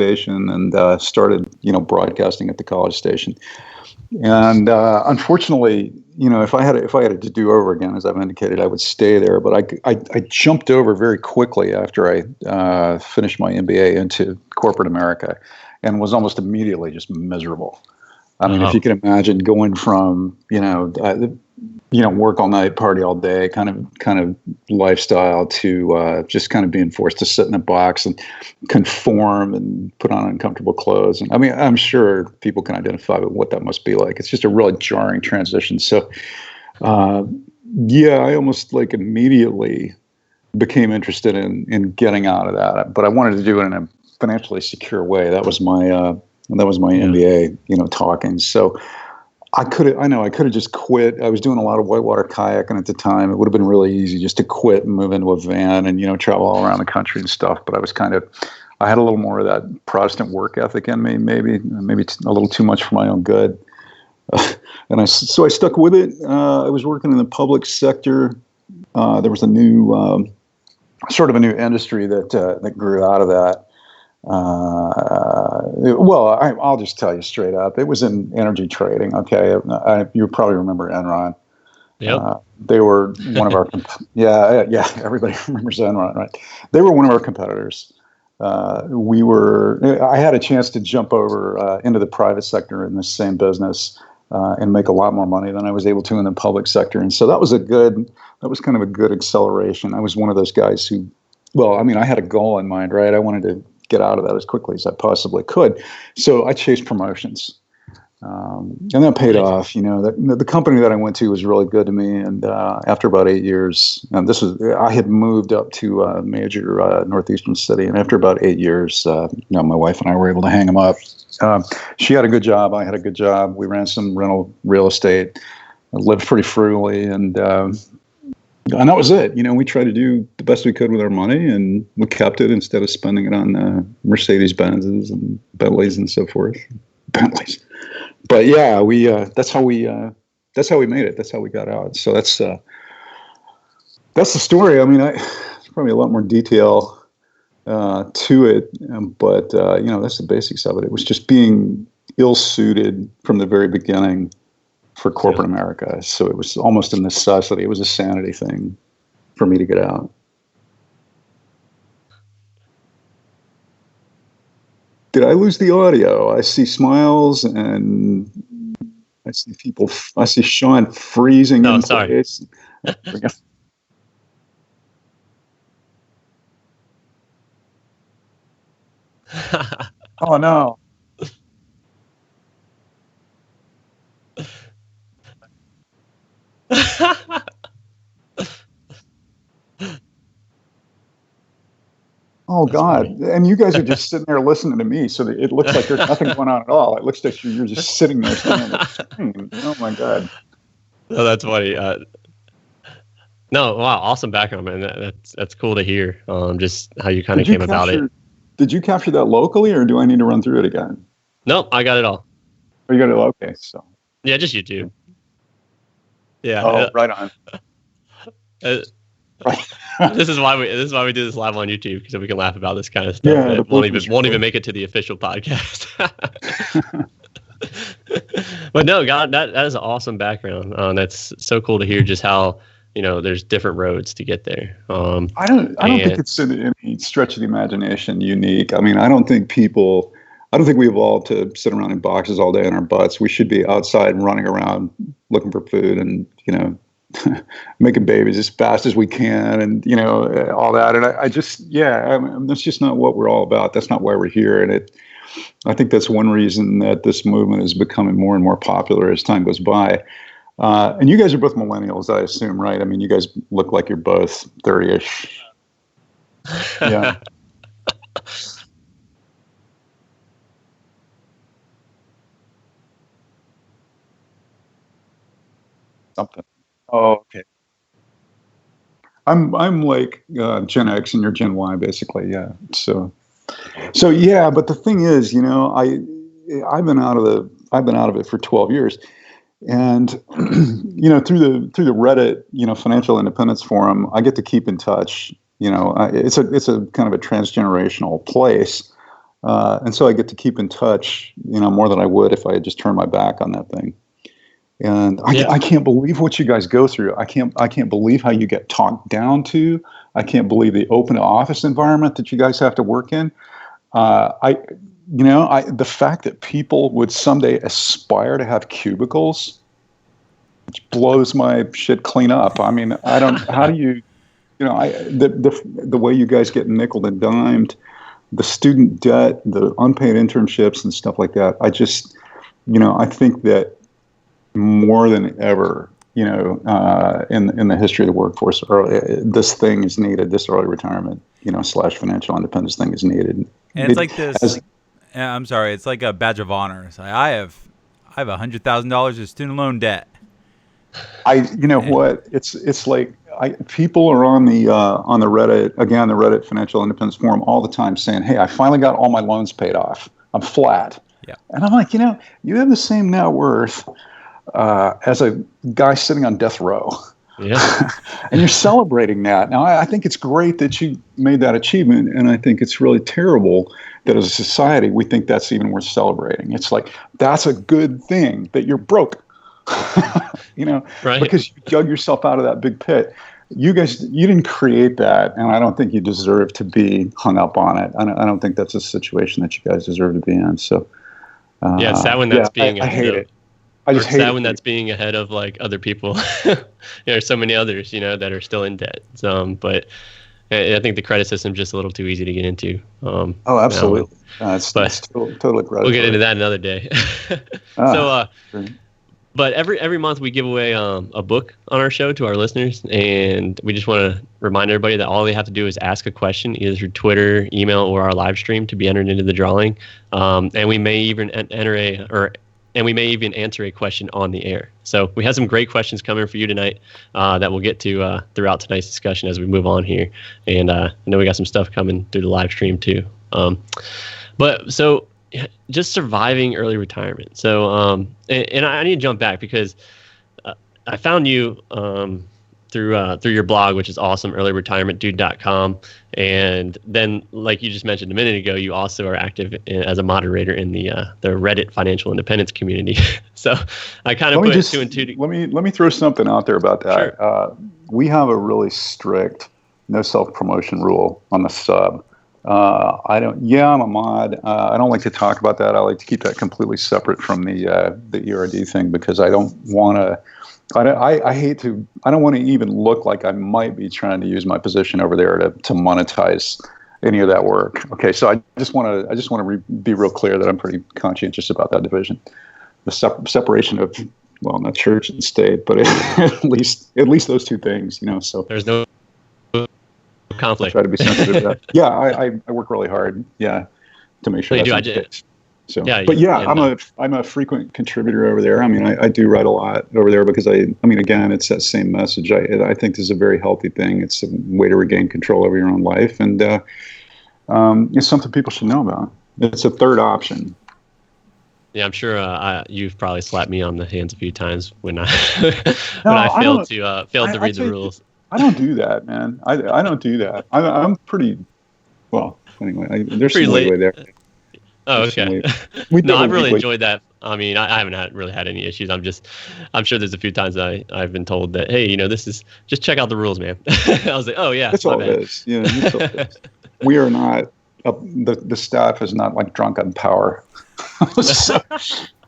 education and started, broadcasting at the college station. And unfortunately, if I had to do over again, as I've indicated, I would stay there. But I jumped over very quickly after I finished my MBA into corporate America, and was almost immediately just miserable. I mean, if you can imagine going from work all night, party all day, kind of lifestyle to just kind of being forced to sit in a box and conform and put on uncomfortable clothes. And I mean, I'm sure people can identify with what that must be like. It's just a really jarring transition. So, I almost like immediately became interested in getting out of that. But I wanted to do it in a financially secure way. That was my MBA, talking. So I could have just quit. I was doing a lot of whitewater kayaking at the time. It would have been really easy just to quit and move into a van and, travel all around the country and stuff. But I had a little more of that Protestant work ethic in me, maybe a little too much for my own good. So I stuck with it. I was working in the public sector. There was a new, sort of a new industry that grew out of that. I'll just tell you straight up. It was in energy trading. Okay. You probably remember Enron. Yep. They were one of our, everybody remembers Enron, right? They were one of our competitors. I had a chance to jump over into the private sector in the same business and make a lot more money than I was able to in the public sector. And so that was kind of a good acceleration. I was one of those guys who, I had a goal in mind, right? I wanted to get out of that as quickly as I possibly could. So I chased promotions. And that paid off. The company that I went to was really good to me. And after about 8 years, and I had moved up to a major northeastern city. And after about 8 years, my wife and I were able to hang them up. She had a good job. I had a good job. We ran some rental real estate. I lived pretty frugally, and that was it. We tried to do the best we could with our money, and we kept it instead of spending it on Mercedes-Benzes and Bentleys and so forth. Bentleys. But yeah, that's how we made it. That's how we got out. So that's the story. I mean, there's probably a lot more detail to it, but that's the basics of it. It was just being ill-suited from the very beginning for corporate America. So it was almost a necessity. It was a sanity thing for me to get out. Did I lose the audio? I see smiles and I see people. I see Sean freezing in place. Oh no. Oh God! And you guys are just sitting there listening to me, so it looks like there's nothing going on at all. It looks like you're just sitting there staring at the screen. Oh my God! Oh, that's funny. No, wow, awesome background, man. That's cool to hear. Just how you kind of came about it. Did you capture that locally, or do I need to run through it again? Nope, I got it all. Oh, you got it all? Okay, so. Yeah, just YouTube. Yeah. Oh, right on. Right. This is why we do this live on YouTube, because we can laugh about this kind of stuff. Yeah, it won't even make it to the official podcast. But no, God, that is an awesome background. That's so cool to hear just how there's different roads to get there. I don't think it's in any stretch of the imagination unique. I mean, I don't think we evolved to sit around in boxes all day in our butts. We should be outside and running around looking for food and making babies as fast as we can, and all that. And that's just not what we're all about. That's not why we're here. And I think that's one reason that this movement is becoming more and more popular as time goes by. And you guys are both millennials, I assume, right? I mean, you guys look like you're both 30-ish. Yeah. Something. Oh, okay. I'm like Gen X and you're Gen Y, basically. Yeah. So yeah. But the thing is, I've been out of it for 12 years, and through the Reddit, Financial Independence Forum, I get to keep in touch. It's a kind of a transgenerational place, And so I get to keep in touch, more than I would if I had just turned my back on that thing. And I can't believe what you guys go through. I can't believe how you get talked down to. I can't believe the open office environment that you guys have to work in. The fact that people would someday aspire to have cubicles, which blows my shit clean up. I mean, I don't. How do you? The way you guys get nickeled and dimed, the student debt, the unpaid internships and stuff like that. I just, I think that more than ever, in the history of the workforce, this thing is needed. This early retirement, / financial independence thing is needed. And it's like this. I'm sorry. It's like a badge of honor. It's like, I have $100,000 of student loan debt. What? It's like people are on the Reddit, again, the Reddit Financial Independence Forum all the time saying, "Hey, I finally got all my loans paid off. I'm flat." Yeah. And I'm like, you have the same net worth as a guy sitting on death row. Yeah. And you're celebrating that. Now, I think it's great that you made that achievement, and I think it's really terrible that as a society we think that's even worth celebrating. It's like, that's a good thing that you're broke. Right. Because you dug yourself out of that big pit. You guys, you didn't create that, and I don't think you deserve to be hung up on it. I don't think that's a situation that you guys deserve to be in. So, it's that when that's being I hate it. I just hate that when that's being ahead of like other people. There's so many others, that are still in debt. But I think the credit system is just a little too easy to get into. Oh, absolutely. It's totally we'll get into that another day. But every month we give away a book on our show to our listeners, and we just want to remind everybody that all they have to do is ask a question either through Twitter, email, or our live stream to be entered into the drawing. And we may even answer a question on the air. So we have some great questions coming for you tonight that we'll get to throughout tonight's discussion as we move on here. And I know we got some stuff coming through the live stream too. So just surviving early retirement. So, and I need to jump back because I found you through your blog, which is awesome, earlyretirementdude.com. And then, like you just mentioned a minute ago, you also are active as a moderator in the Reddit financial independence community. So I kind of put two and two. Let me throw something out there about that. Sure. We have a really strict no self-promotion rule on the sub. I'm a mod. I don't like to talk about that. I like to keep that completely separate from the ERD thing because I don't want to. I don't want to even look like I might be trying to use my position over there to monetize any of that work. Okay, so I just want to be real clear that I'm pretty conscientious about that division, the separation of not church and state, but at least those two things. So there's no conflict. I try to be sensitive to that. Yeah, I work really hard. Yeah, to make sure. That's the case. So, I'm a frequent contributor over there. I mean, I do write a lot over there because again, it's that same message. I think this is a very healthy thing. It's a way to regain control over your own life, and it's something people should know about. It's a third option. Yeah, I'm sure you've probably slapped me on the hands a few times when I failed to read the rules. I don't do that, man. I don't do that. I'm pretty well. Anyway, there's pretty some leeway there. Oh, okay. I've really enjoyed that. I mean, I haven't really had any issues. I'm sure there's a few times I've been told that, hey, this is just check out the rules, man. I was like, oh yeah, that's all it is. Yeah, that's all it is. We are not. The staff is not like drunk on power. So,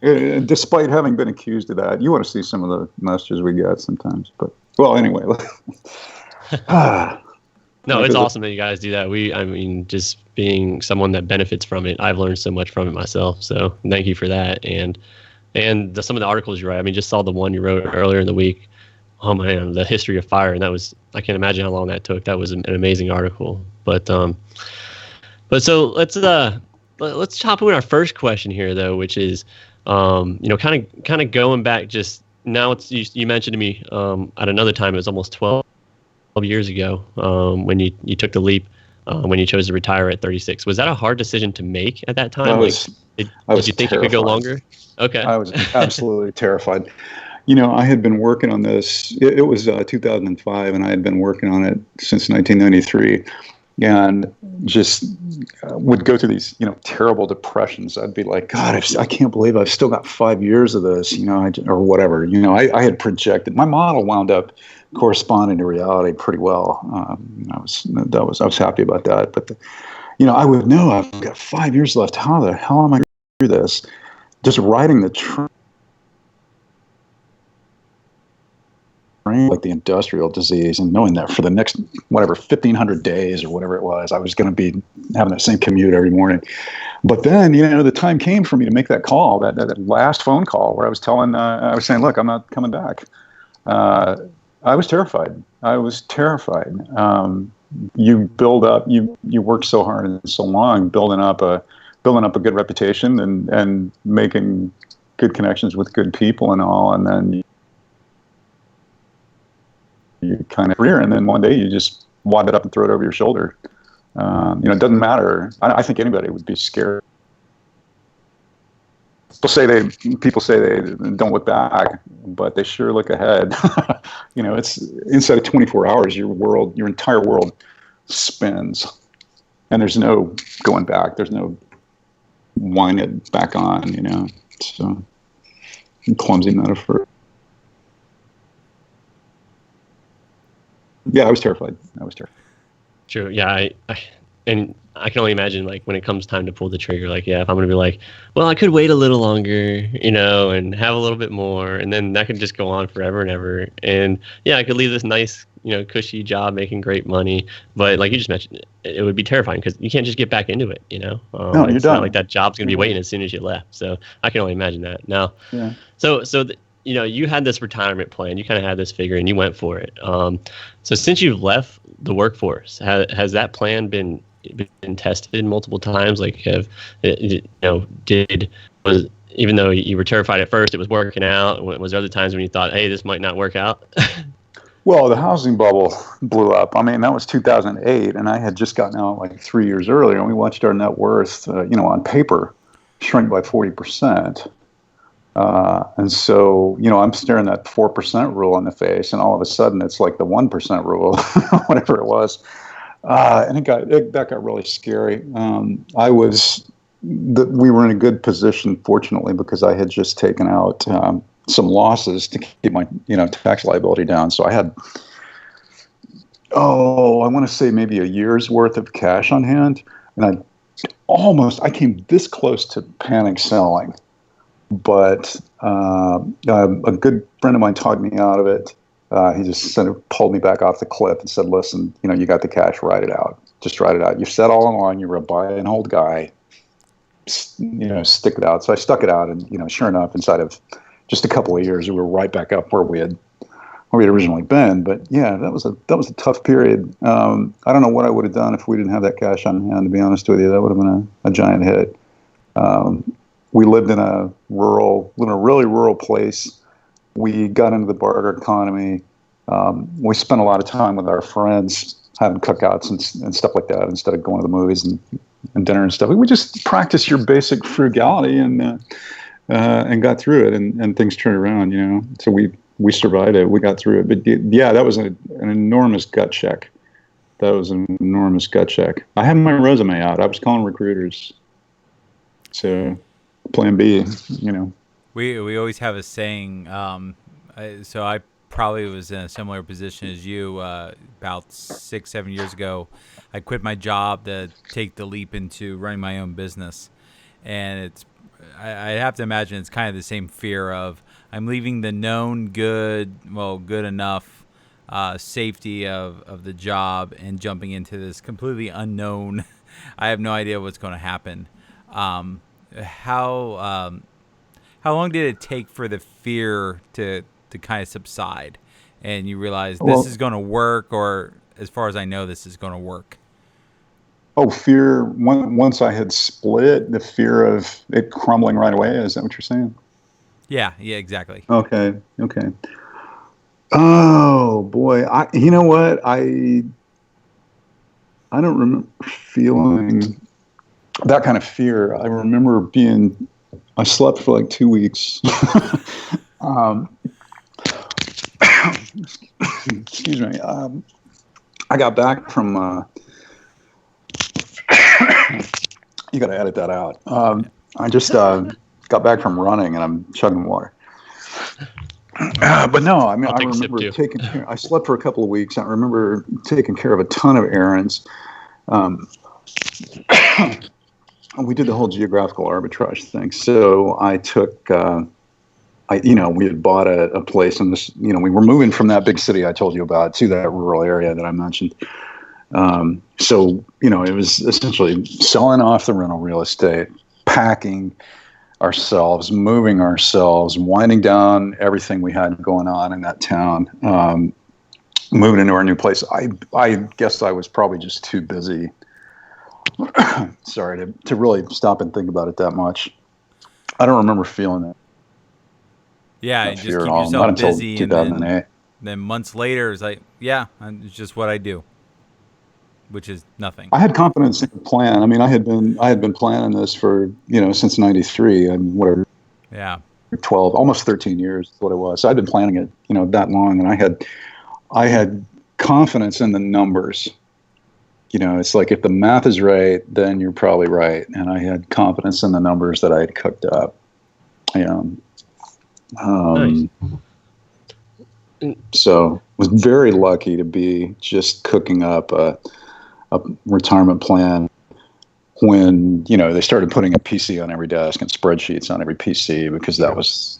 despite having been accused of that, you want to see some of the messages we get sometimes. But anyway. No, it's awesome that you guys do that. Just being someone that benefits from it, I've learned so much from it myself. So thank you for that. And some of the articles you write, just saw the one you wrote earlier in the week. Oh man, the history of fire. And I can't imagine how long that took. That was an amazing article. But so let's hop into our first question here though, which is, kind of going back just now you mentioned to me, at another time, it was almost 12 years ago when you took the leap when you chose to retire at 36. Was that a hard decision to make at that time? Did you think you could go longer? Okay. I was absolutely terrified. I had been working on this. It was 2005, and I had been working on it since 1993. and just would go through these, terrible depressions. I'd be like, God, I can't believe I've still got 5 years of this, or whatever. I had projected. My model wound up corresponding to reality pretty well. I was happy about that. But I would know I've got 5 years left. How the hell am I going to do this? Just riding the train. Like the industrial disease, and knowing that for the next 1,500 days or whatever it was, I was going to be having that same commute every morning. But then, the time came for me to make that call, that last phone call where I was saying, look, I'm not coming back. I was terrified. You build up, you work so hard and so long, building up a good reputation and making good connections with good people and all, and then you kind of career, and then one day you just wad it up and throw it over your shoulder. It doesn't matter. I think anybody would be scared. People say they don't look back, but they sure look ahead. It's inside of 24 hours, your entire world spins, and there's no going back. There's no wind it back on. So clumsy metaphor. Yeah, I was terrified. True. Yeah, and I can only imagine, like, when it comes time to pull the trigger, like, yeah, if I'm going to be like, well, I could wait a little longer, and have a little bit more, and then that could just go on forever and ever. And yeah, I could leave this nice, cushy job making great money, but like you just mentioned, it would be terrifying because you can't just get back into it. No, it's you're done. Not like that job's going to be waiting as soon as you left. So I can only imagine that. Now, yeah. You had this retirement plan, you kind of had this figure, and you went for it. So since you've left the workforce, has that plan been tested multiple times? Like, even though you were terrified at first, it was working out? Was there other times when you thought, hey, this might not work out? Well, the housing bubble blew up. I mean, that was 2008, and I had just gotten out like 3 years earlier, and we watched our net worth, on paper, shrink by 40%. And so, I'm staring that 4% rule in the face, and all of a sudden it's like the 1% rule, whatever it was. And that got really scary. We were in a good position, fortunately, because I had just taken out some losses to keep my, tax liability down. So I had, I want to say maybe a year's worth of cash on hand, and I came this close to panic selling. But a good friend of mine talked me out of it. He just pulled me back off the cliff and said, listen, you got the cash, ride it out. Just ride it out. You said all along you were a buy and hold guy. Stick it out. So I stuck it out, and, sure enough, inside of just a couple of years, we were right back up where we had originally been. But yeah, that was a tough period. I don't know what I would have done if we didn't have that cash on hand, to be honest with you. That would have been a giant hit. We lived in a really rural place. We got into the barter economy. We spent a lot of time with our friends having cookouts and stuff like that instead of going to the movies and dinner and stuff. We just practiced your basic frugality and got through it, and things turned around, So we survived it. We got through it. But yeah, that was an enormous gut check. I had my resume out. I was calling recruiters. So plan B, We always have a saying. So I probably was in a similar position as you. About 6-7 years ago, I quit my job to take the leap into running my own business, and I have to imagine it's kind of the same fear of I'm leaving the known good enough safety of the job and jumping into this completely unknown. I have no idea what's going to happen. How long did it take for the fear to kind of subside, and you realize this is going to work, or as far as I know, this is going to work? Oh, fear. Once I had split, the fear of it crumbling right away. Is that what you're saying? Yeah, exactly. Okay. Oh boy, you know what? I don't remember feeling that kind of fear. I remember I slept for like 2 weeks. Excuse me. I got back from You got to edit that out. I just got back from running and I'm chugging water. But no, I mean, I remember taking care. I slept for a couple of weeks. I remember taking care of a ton of errands. We did the whole geographical arbitrage thing. So I took, we had bought a place in this, we were moving from that big city I told you about to that rural area that I mentioned. So, it was essentially selling off the rental real estate, packing ourselves, moving ourselves, winding down everything we had going on in that town, moving into our new place. I guess I was probably just too busy, sorry, to really stop and think about it that much. I don't remember feeling it. Yeah, and just keep yourself busy, and then months later, it's like, it's just what I do, which is nothing. I had confidence in the plan. I mean, I had been planning this for since '93 and whatever. Yeah, 12, almost 13 years is what it was. So I'd been planning it, that long, and I had confidence in the numbers. It's like if the math is right, then you're probably right, and I had confidence in the numbers that I had cooked up. Nice. So was very lucky to be just cooking up a retirement plan when they started putting a PC on every desk and spreadsheets on every PC, because that was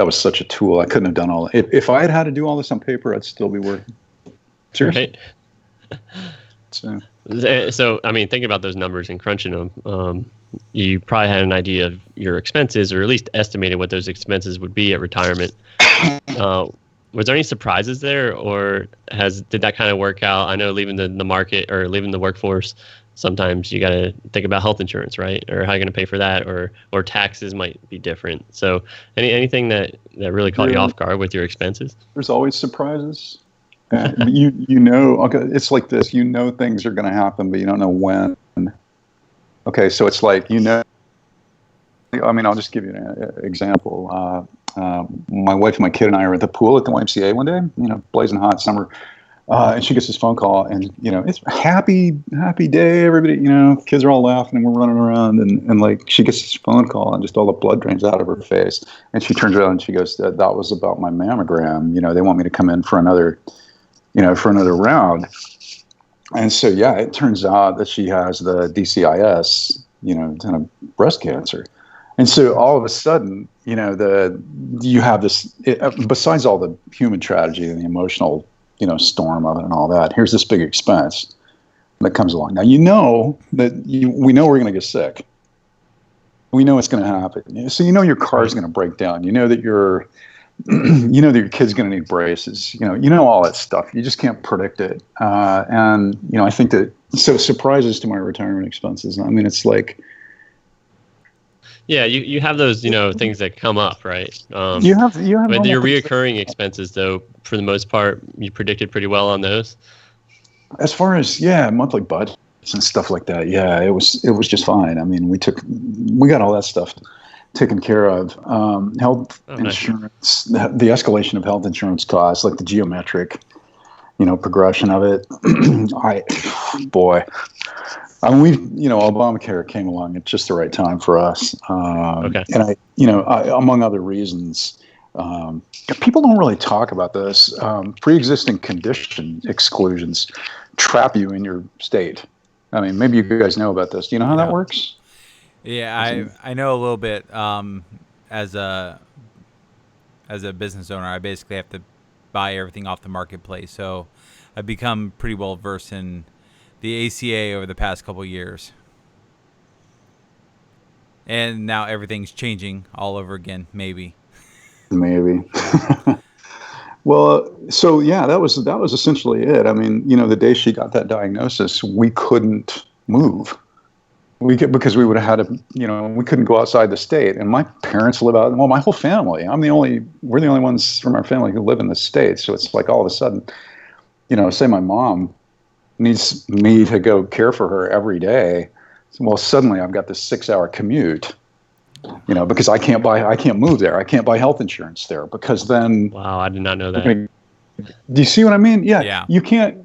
such a tool. I couldn't have done all if I had to do all this on paper, I'd still be working. Seriously. Right. So I mean, thinking about those numbers and crunching them, you probably had an idea of your expenses, or at least estimated what those expenses would be at retirement. Was there any surprises there, or did that kind of work out? I know leaving the market or leaving the workforce, sometimes you got to think about health insurance, right? Or how you're going to pay for that, or taxes might be different. So anything that really caught you off guard with your expenses? There's always surprises. Okay, it's like this. Things are going to happen, but you don't know when. Okay, so it's like I mean, I'll just give you an example. My wife, my kid, and I are at the pool at the YMCA one day, blazing hot summer, and she gets this phone call, and it's a happy day. Everybody, kids are all laughing, and we're running around, and like she gets this phone call, and just all the blood drains out of her face, and she turns around and she goes, "That was about my mammogram. They want me to come in for another round." And so, it turns out that she has the DCIS, kind of breast cancer. And so all of a sudden, you have this, besides all the human tragedy and the emotional, storm of it and all that, here's this big expense that comes along. Now, we know we're going to get sick. We know it's going to happen. So, your car's going to break down. That your kid's going to need braces. All that stuff. You just can't predict it. And I think that, so surprises to my retirement expenses. I mean, it's like, yeah, you have those, things that come up, right? You have. But your reoccurring expenses, though, for the most part, you predicted pretty well on those. As far as monthly budgets and stuff like that, it was just fine. I mean, we got all that stuff taken care of. Health insurance, the escalation of health insurance costs, like the geometric, progression of it. Obamacare came along at just the right time for us. Okay. And I among other reasons, people don't really talk about this. Pre-existing condition exclusions trap you in your state. I mean, maybe you guys know about this. Do you know how that works? Yeah, I know a little bit. As a business owner, I basically have to buy everything off the marketplace. So I've become pretty well versed in the ACA over the past couple of years. And now everything's changing all over again, maybe. Well, so that was essentially it. I mean, the day she got that diagnosis, we couldn't move. Because we would have had to, we couldn't go outside the state. And my parents live out, my whole family. We're the only ones from our family who live in the States. So it's like all of a sudden, say my mom needs me to go care for her every day. Well, suddenly I've got this 6-hour commute, because I can't move there. I can't buy health insurance there, because then. Wow, I did not know that. Do you see what I mean? Yeah. You can't,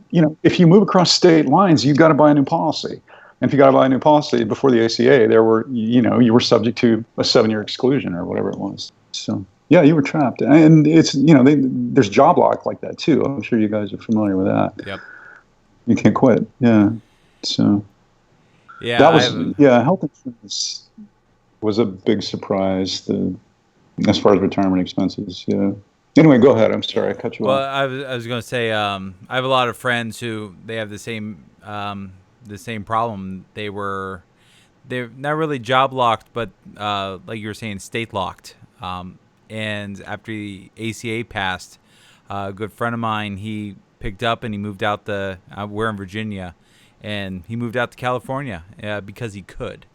if you move across state lines, you've got to buy a new policy. And if you got to buy a new policy before the ACA, you were subject to a 7-year exclusion or whatever it was. So yeah, you were trapped. And it's, there's job lock like that too. I'm sure you guys are familiar with that. Yep. You can't quit. Yeah. So yeah, that was, health insurance was a big surprise as far as retirement expenses. Yeah. Anyway, go ahead. I'm sorry, I cut you off. I was going to say, I have a lot of friends who they have the same problem. They're not really job locked, but like you were saying, state locked. And after the ACA passed, a good friend of mine, he picked up and he moved out we're in Virginia, and he moved out to California because he could,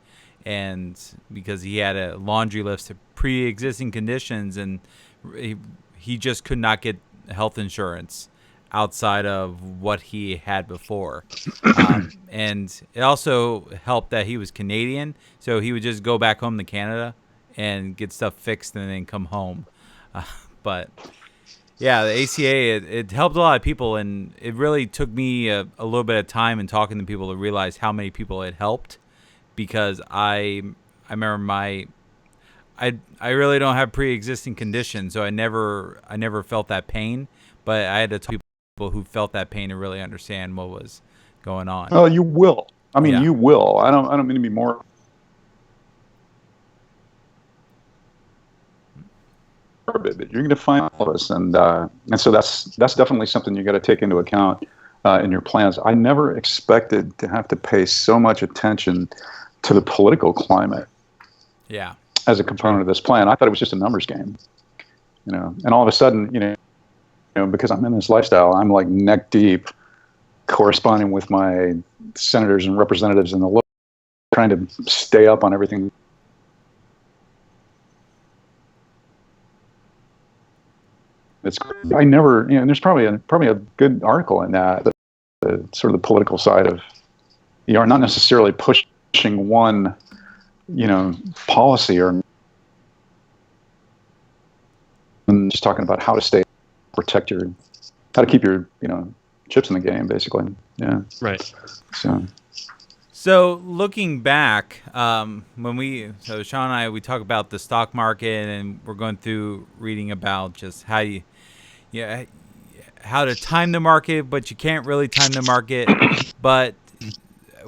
and because he had a laundry list of pre-existing conditions, and he just could not get health insurance outside of what he had before. And it also helped that he was Canadian, so he would just go back home to Canada and get stuff fixed and then come home. But yeah, the ACA, it helped a lot of people, and it really took me a little bit of time in talking to people to realize how many people it helped, because I remember I really don't have pre-existing conditions, so I never felt that pain, but I had to talk to people who felt that pain to really understand what was going on. Oh, you will. I mean, you will. I don't mean to be more. But you're going to find all this, and so that's definitely something you got to take into account in your plans. I never expected to have to pay so much attention to the political climate. Yeah. As a component of this plan, I thought it was just a numbers game, and all of a sudden, because I'm in this lifestyle, I'm like neck deep, corresponding with my senators and representatives in the local, trying to stay up on everything. I never, there's probably a good article in that, the sort of the political side of, not necessarily pushing one, policy, or and just talking about how to how to keep your, chips in the game, basically. Yeah. Right. So looking back, Sean and I, we talk about the stock market, and we're going through reading about just how how to time the market, but you can't really time the market. But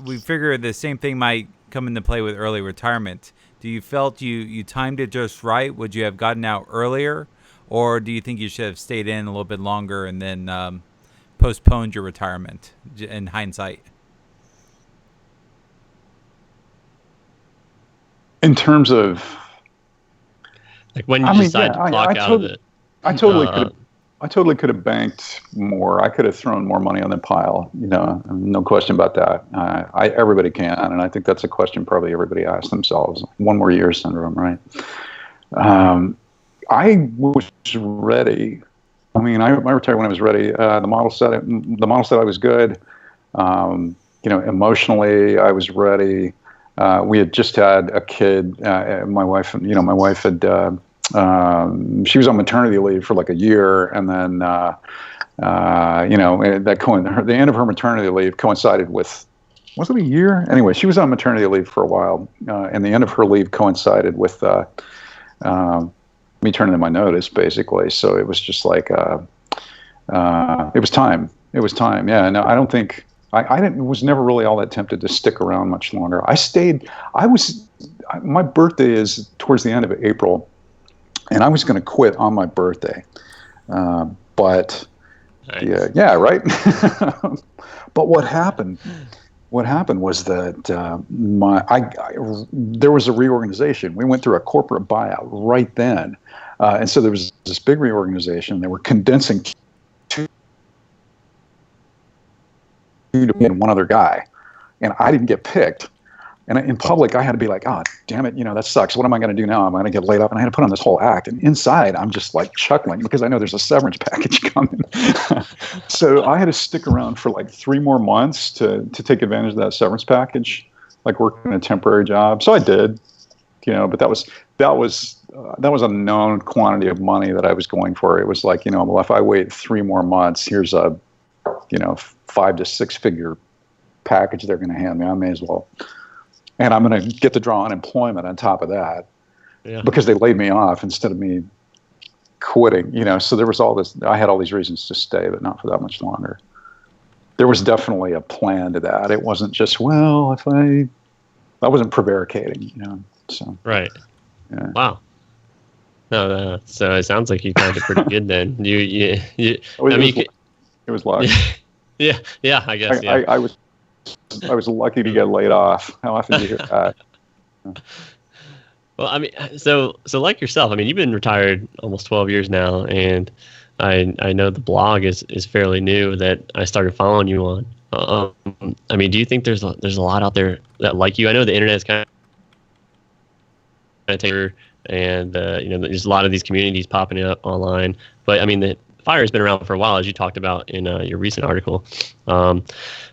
we figure the same thing might come into play with early retirement. Do you felt you timed it just right? Would you have gotten out earlier, or do you think you should have stayed in a little bit longer and then postponed your retirement in hindsight? In terms of, like, when you decide to clock out of it, I totally could have banked more. I could have thrown more money on the pile. No question about that. Everybody can, and I think that's a question probably everybody asks themselves. One more year syndrome, right? I was ready. I mean, I retired when I was ready. The model said I was good. Emotionally, I was ready. We had just had a kid. My wife had, she was on maternity leave for like a year, and then, the end of her maternity leave coincided with, was it a year? Anyway, she was on maternity leave for a while, and the end of her leave coincided with me turning in my notice, basically. So it was just like, it was time. It was time. Yeah. No, I don't think. I was never really all that tempted to stick around much longer. My birthday is towards the end of April, and I was going to quit on my birthday. But nice. yeah, right. But what happened was that there was a reorganization. We went through a corporate buyout right then. And so there was this big reorganization. They were condensing and one other guy, and I didn't get picked. And in public, I had to be like, "Oh, damn it, that sucks. What am I going to do now? I'm going to get laid up." And I had to put on this whole act. And inside, I'm just like chuckling because I know there's a severance package coming. So I had to stick around for like 3 more months to take advantage of that severance package, like working a temporary job. So I did, but that was a known quantity of money that I was going for. It was like, well, if I wait 3 more months, here's a 5 to 6 figure package they're going to hand me. I may as well. And I'm going to get to draw unemployment on top of that because they laid me off instead of me quitting, So there was all this, I had all these reasons to stay, but not for that much longer. There was definitely a plan to that. It wasn't just, well, I wasn't prevaricating, so. Right. Yeah. Wow. No, so it sounds like you timed it pretty good then. It was luck. Yeah, I guess. I was lucky to get laid off. How often do you hear that? Well, I mean, so like yourself, I mean, you've been retired almost 12 years now, and I know the blog is fairly new that I started following you on. I mean, do you think there's a lot out there that like you? I know the internet is kind of taken, and there's a lot of these communities popping up online. But I mean, the fire has been around for a while, as you talked about in your recent article.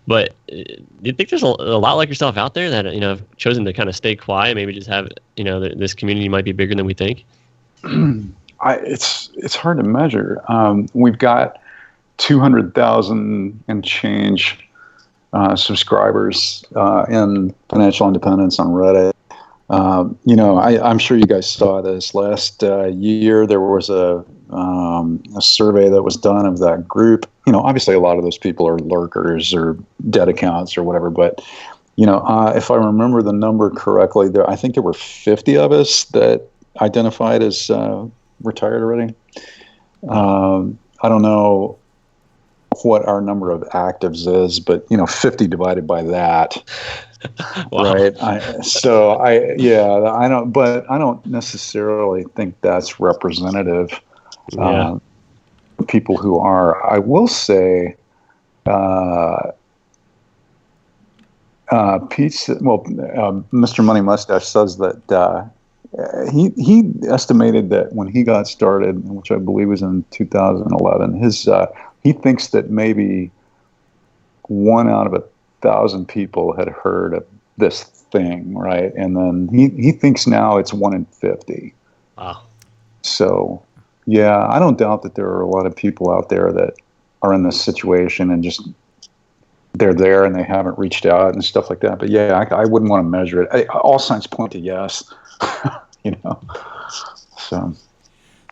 But do you think there's a lot like yourself out there that have chosen to kind of stay quiet, maybe just have this community might be bigger than we think? It's hard to measure. We've got 200,000 and change subscribers in Financial Independence on Reddit. I'm sure you guys saw this last year. There was a survey that was done of that group. Obviously a lot of those people are lurkers or dead accounts or whatever. But if I remember the number correctly, I think there were 50 of us that identified as retired already. I don't know what our number of actives is, but 50 divided by that. Wow. Right. I don't necessarily think that's representative. Yeah. People who are, I will say, Mr. Money Mustache says that he estimated that when he got started, which I believe was in 2011, he thinks that maybe 1 out of 1,000 people had heard of this thing, right? And then he thinks now it's 1 in 50. Wow. So, yeah, I don't doubt that there are a lot of people out there that are in this situation and just they're there and they haven't reached out and stuff like that. But yeah, I wouldn't want to measure it. All signs point to yes,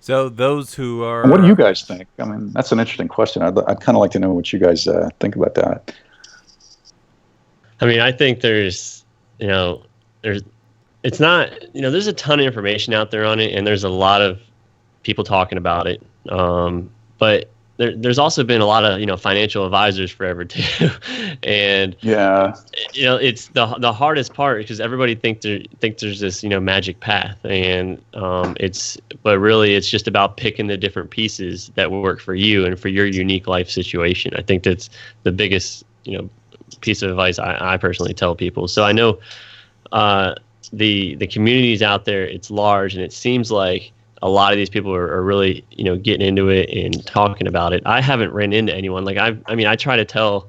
So those who are... What do you guys think? I mean, that's an interesting question. I'd kind of like to know what you guys think about that. I mean, I think there's it's not, there's a ton of information out there on it, and there's a lot of people talking about it. But there's also been a lot of, financial advisors forever too. And, yeah, it's the hardest part because everybody thinks there's this, magic path, and but really it's just about picking the different pieces that will work for you and for your unique life situation. I think that's the biggest, piece of advice I personally tell people. So I know the communities out there, it's large, and it seems like a lot of these people are really, getting into it and talking about it. I haven't ran into anyone. Like I try to tell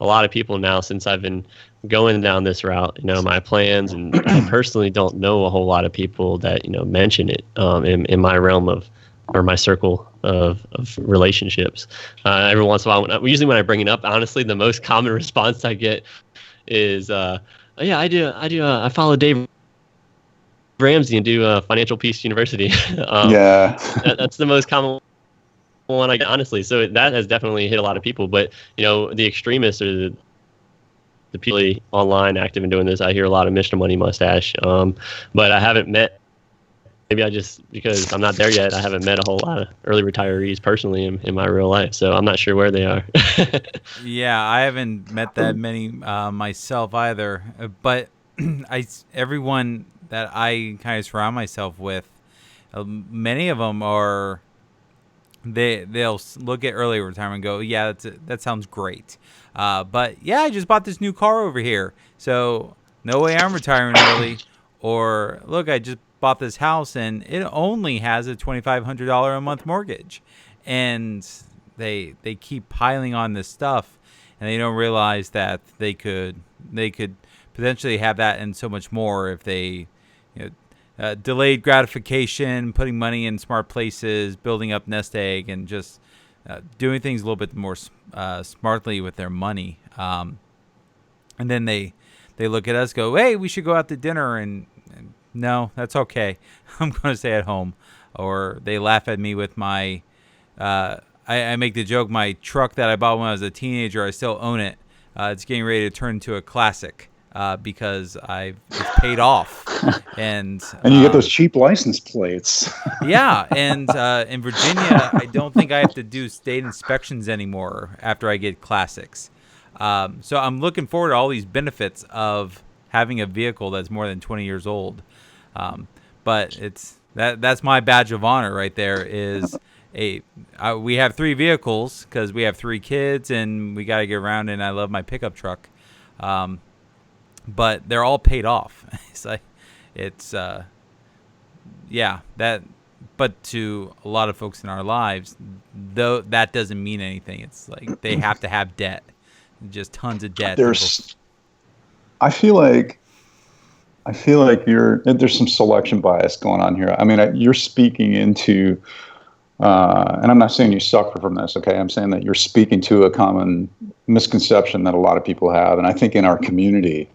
a lot of people now since I've been going down this route, my plans, and I personally don't know a whole lot of people that, mention it in my realm of, or my circle of relationships. Every once in a while, usually when I bring it up, honestly, the most common response I get is, yeah, I do. I follow Dave Ramsey and do Financial Peace University. Yeah. That's the most common one I get, honestly. So that has definitely hit a lot of people. But, the extremists are the people online active in doing this. I hear a lot of Mr. Money Mustache. But I haven't met, maybe because I'm not there yet, I haven't met a whole lot of early retirees personally in my real life. So I'm not sure where they are. Yeah, I haven't met that many myself either. But everyone that I kind of surround myself with, many of them are, they'll look at early retirement and go, yeah, that sounds great. But yeah, I just bought this new car over here, so no way I'm retiring early. Or look, I just bought this house and it only has a $2,500 a month mortgage. And they keep piling on this stuff, and they don't realize that they could potentially have that and so much more if they, delayed gratification, putting money in smart places, building up nest egg, and just doing things a little bit more smartly with their money. And then they look at us, go, hey, we should go out to dinner. And no, that's okay. I'm going to stay at home. Or they laugh at me with my, I make the joke, my truck that I bought when I was a teenager, I still own it. It's getting ready to turn into a classic because it's paid off. And you get those cheap license plates. yeah, and in Virginia, I don't think I have to do state inspections anymore after I get classics. So I'm looking forward to all these benefits of having a vehicle that's more than 20 years old. But that's my badge of honor right there. We have 3 vehicles because we have 3 kids and we got to get around. And I love my pickup truck, but they're all paid off. But to a lot of folks in our lives, though, that doesn't mean anything. It's like they have to have debt, just tons of debt. I feel like there's some selection bias going on here. I mean, you're speaking into, and I'm not saying you suffer from this, okay? I'm saying that you're speaking to a common misconception that a lot of people have. And I think in our community,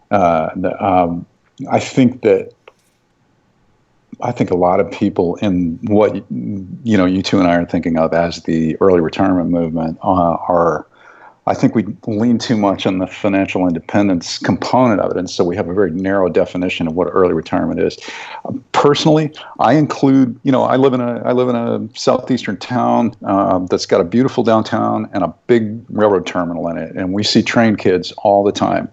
I think a lot of people in what, you two and I are thinking of as the early retirement movement I think we lean too much on the financial independence component of it. And so we have a very narrow definition of what early retirement is. Personally, I include, I live in a southeastern town that's got a beautiful downtown and a big railroad terminal in it. And we see train kids all the time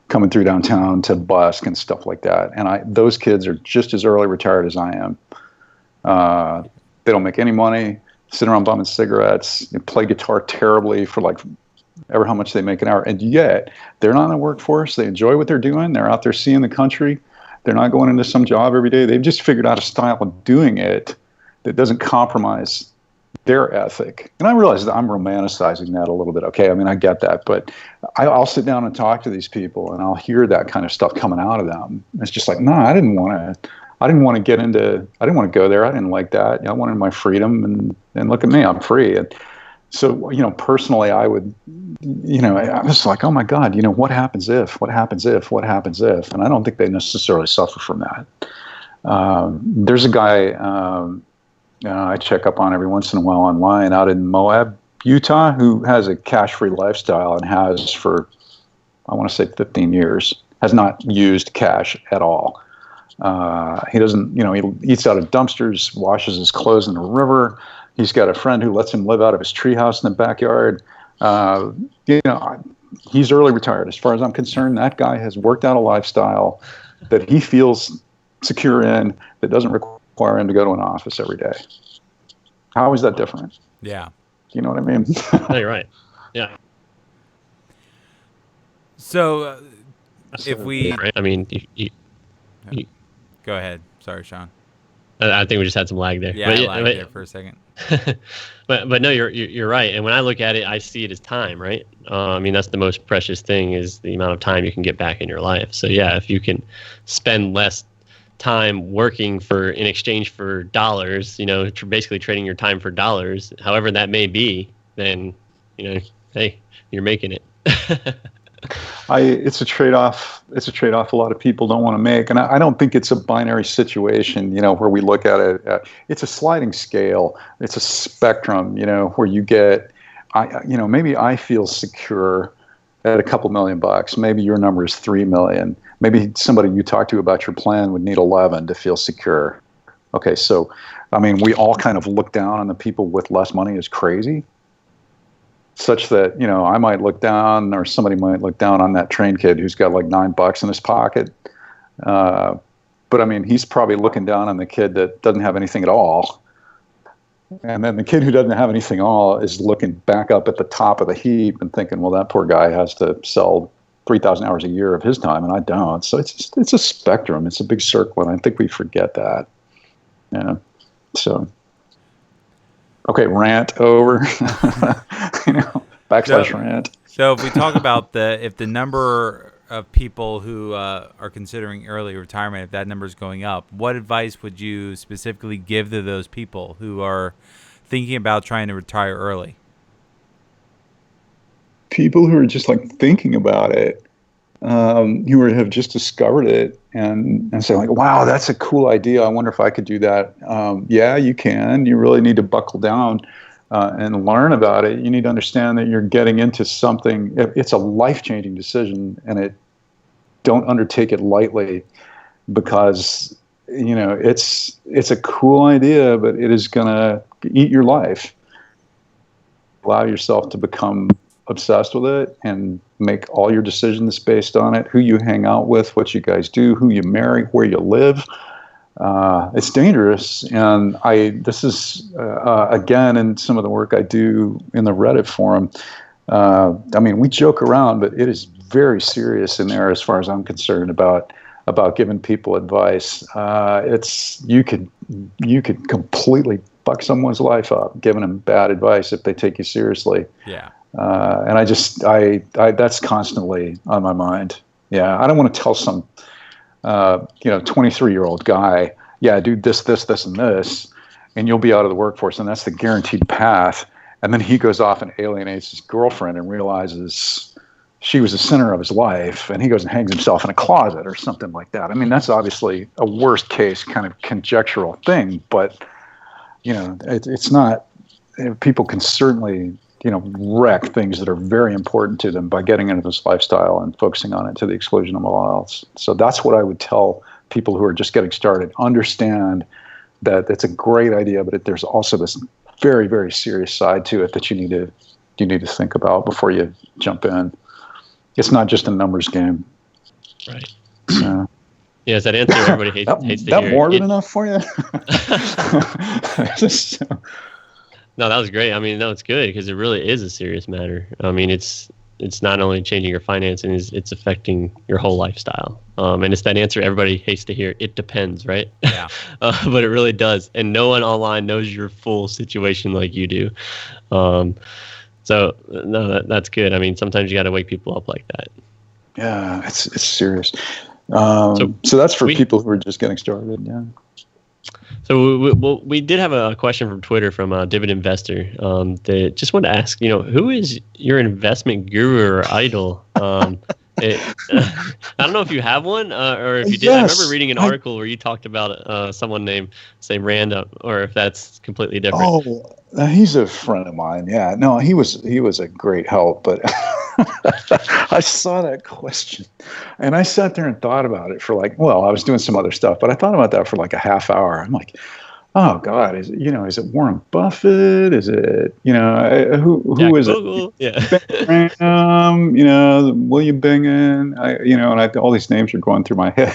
coming through downtown to busk and stuff like that. And those kids are just as early retired as I am. They don't make any money, sit around bumming cigarettes, play guitar terribly for like ever how much they make an hour. And yet they're not in the workforce. They enjoy what they're doing. They're out there seeing the country. They're not going into some job every day. They've just figured out a style of doing it that doesn't compromise their ethic. And I realize that I'm romanticizing that a little bit. Okay, I mean, I get that, but I'll sit down and talk to these people, and I'll hear that kind of stuff coming out of them. It's just like, no, I didn't want to go there. I didn't like that. I wanted my freedom, and look at me, I'm free. And so, personally, I would, I was like, oh my God, what happens if? And I don't think they necessarily suffer from that. There's a guy I check up on every once in a while online out in Moab, Utah, who has a cash-free lifestyle and has for, I want to say 15 years, has not used cash at all. He doesn't, he eats out of dumpsters, washes his clothes in the river. He's got a friend who lets him live out of his treehouse in the backyard. He's early retired. As far as I'm concerned, that guy has worked out a lifestyle that he feels secure in, that doesn't require him to go to an office every day. How is that different? Yeah. You know what I mean? No, you're right. Yeah. So if we... Right? I mean, Go ahead. Sorry, Sean. I think we just had some lag there. Yeah, I lagged there for a second. but no, you're right. And when I look at it, I see it as time, right? I mean, that's the most precious thing, is the amount of time you can get back in your life. So yeah, if you can spend less time working in exchange for dollars, basically trading your time for dollars, however that may be, then, hey, you're making it. It's a trade-off. It's a trade-off a lot of people don't want to make, and I don't think it's a binary situation. Where we look at it, it's a sliding scale. It's a spectrum. Where you get, maybe I feel secure at a couple $1 million. Maybe your number is 3 million. Maybe somebody you talk to about your plan would need 11 to feel secure. Okay, so I mean, we all kind of look down on the people with less money as crazy, such that, I might look down, or somebody might look down on that train kid who's got like $9 in his pocket. But I mean, he's probably looking down on the kid that doesn't have anything at all. And then the kid who doesn't have anything at all is looking back up at the top of the heap and thinking, well, that poor guy has to sell 3,000 hours a year of his time, and I don't. So it's a spectrum. It's a big circle, and I think we forget that. Yeah. So. Okay, rant over. Rant. So if we talk about if the number of people who are considering early retirement, if that number is going up, what advice would you specifically give to those people who are thinking about trying to retire early? People who are just like thinking about it. who have just discovered it and say like, wow, that's a cool idea. I wonder if I could do that. Yeah, you can. You really need to buckle down and learn about it. You need to understand that you're getting into something. It's a life-changing decision, and don't undertake it lightly, because it's a cool idea, but it is going to eat your life. Allow yourself to become obsessed with it and make all your decisions based on it. Who you hang out with, what you guys do, who you marry, where you live. It's dangerous. And this is, again, in some of the work I do in the Reddit forum. We joke around, but it is very serious in there as far as I'm concerned about giving people advice. You could completely fuck someone's life up giving them bad advice if they take you seriously. Yeah. And I that's constantly on my mind. Yeah. I don't want to tell some, 23-year-old guy, yeah, do this, and this, and you'll be out of the workforce. And that's the guaranteed path. And then he goes off and alienates his girlfriend and realizes she was the center of his life, and he goes and hangs himself in a closet or something like that. I mean, that's obviously a worst case kind of conjectural thing, but it's not. People can certainly wreck things that are very important to them by getting into this lifestyle and focusing on it to the exclusion of all else. So that's what I would tell people who are just getting started. Understand that it's a great idea, but there's also this very, very serious side to it that you need to think about before you jump in. It's not just a numbers game. Right. So. Yeah, is that answer everybody hates to hear? That morbid enough for you? No, that was great. I mean, no, it's good because it really is a serious matter. I mean, it's not only changing your finances, it's affecting your whole lifestyle. And it's that answer everybody hates to hear. It depends, right? Yeah. But it really does. And no one online knows your full situation like you do. So no, that's good. I mean, sometimes you got to wake people up like that. Yeah, it's serious. So that's for people who are just getting started. Yeah. So we did have a question from Twitter from a Dividend Investor that just wanted to ask, who is your investment guru or idol? I don't know if you have one or if you did. Yes, I remember reading an article where you talked about someone named, say, Random, or if that's completely different. Oh, he's a friend of mine. Yeah, no, he was a great help, but I saw that question and I sat there and thought about it for I was doing some other stuff, but I thought about that for like a half hour. I'm like, oh God, is it Warren Buffett? Is it, who is Google. it? Yeah. William Bingham, and all these names are going through my head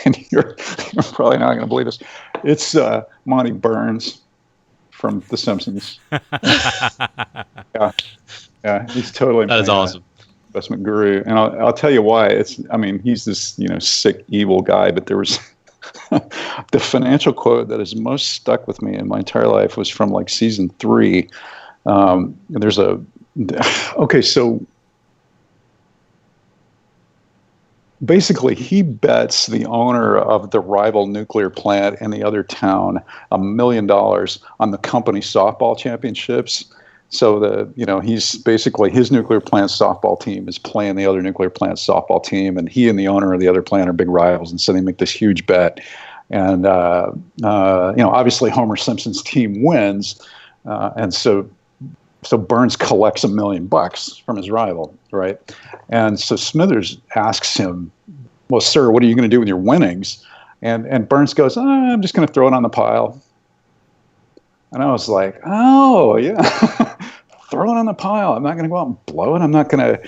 and you're probably not going to believe this. It's Monty Burns from The Simpsons. Yeah, he's totally. That is awesome. Investment guru, and I'll tell you why. He's this sick, evil guy. But there was the financial quote that has most stuck with me in my entire life was from season 3. So basically, he bets the owner of the rival nuclear plant in the other town $1 million on the company softball championships. So he's basically, his nuclear plant softball team is playing the other nuclear plant softball team, and he and the owner of the other plant are big rivals, and so they make this huge bet. And obviously Homer Simpson's team wins, and so Burns collects $1 million from his rival, right? And so Smithers asks him, "Well, sir, what are you going to do with your winnings?" And Burns goes, "I'm just going to throw it on the pile." And I was like, "Oh yeah, throw it on the pile. I'm not going to go out and blow it. I'm not going to,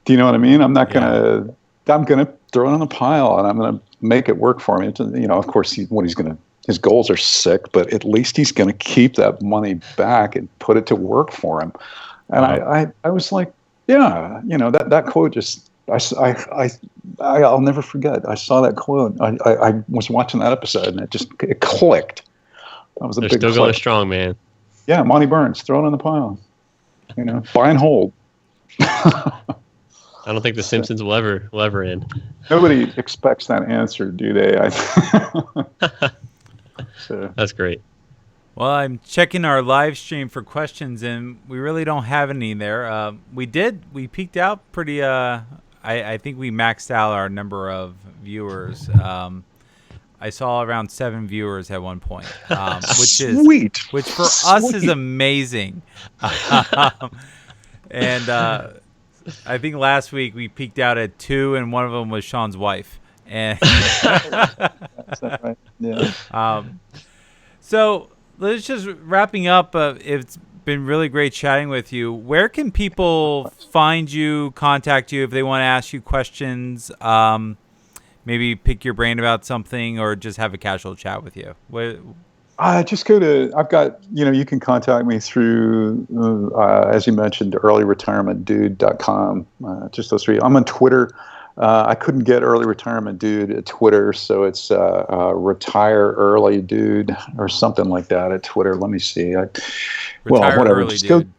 do you know what I mean? I'm not going to. I'm going to throw it on the pile, and I'm going to make it work for me." Of course, his goals are sick, but at least he's going to keep that money back and put it to work for him. And I was like, yeah, that quote just, I'll never forget. I saw that quote. I was watching that episode and it clicked. That was a They're big still click. going strong, man. Yeah, Monty Burns, throw it on the pile. Buy and hold. I don't think The Simpsons will ever end. Nobody expects that answer, do they? So. That's great. Well, I'm checking our live stream for questions, and we really don't have any there. We peeked out pretty I think we maxed out our number of viewers. I saw around 7 viewers at one point, Sweet. which for us is amazing. And I think last week we peaked out at 2, and one of them was Sean's wife. And That's that right. Yeah. So let's just wrapping up. It's been really great chatting with you. Where can people find you, contact you if they want to ask you questions? Maybe pick your brain about something, or just have a casual chat with you. Just go to, I've got, you can contact me through, as you mentioned, earlyretirementdude.com. Just those three. I'm on Twitter. I couldn't get Early Retirement Dude at Twitter, so it's Retire Early Dude or something like that at Twitter. Let me see. Whatever. Early Just Dude. go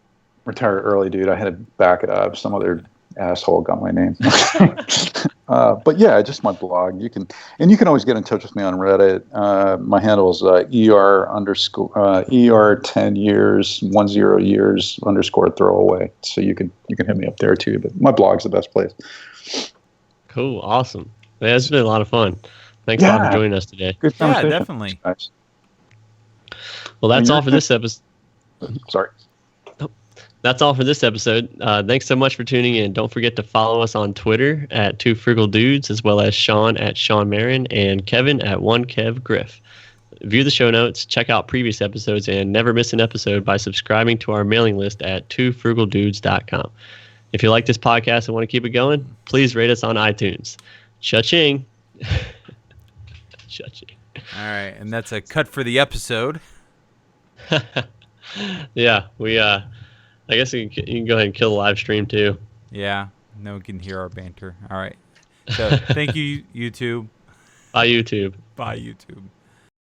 Retire Early Dude. I had to back it up. Some other asshole got my name. But yeah, just my blog. You can always get in touch with me on Reddit. My handle is ER10 years 10 years _ throwaway. So you can hit me up there too. But my blog's the best place. Cool. Awesome. Yeah, it's been a lot of fun. Thanks a lot for joining us today. Good conversation. Yeah, definitely. Nice. Well, that's all for this episode. Sorry. That's all for this episode. Thanks so much for tuning in. Don't forget to follow us on Twitter at 2 Frugal Dudes, as well as Sean at Sean Marin and Kevin at 1KevGriff. View the show notes, check out previous episodes, and never miss an episode by subscribing to our mailing list at 2frugaldudes.com. If you like this podcast and want to keep it going, please rate us on iTunes. Cha-ching. Cha-ching. All right, and that's a cut for the episode. Yeah, I guess you can go ahead and kill the live stream too. Yeah, no one can hear our banter. All right. So thank you, YouTube. Bye, YouTube. Bye, YouTube.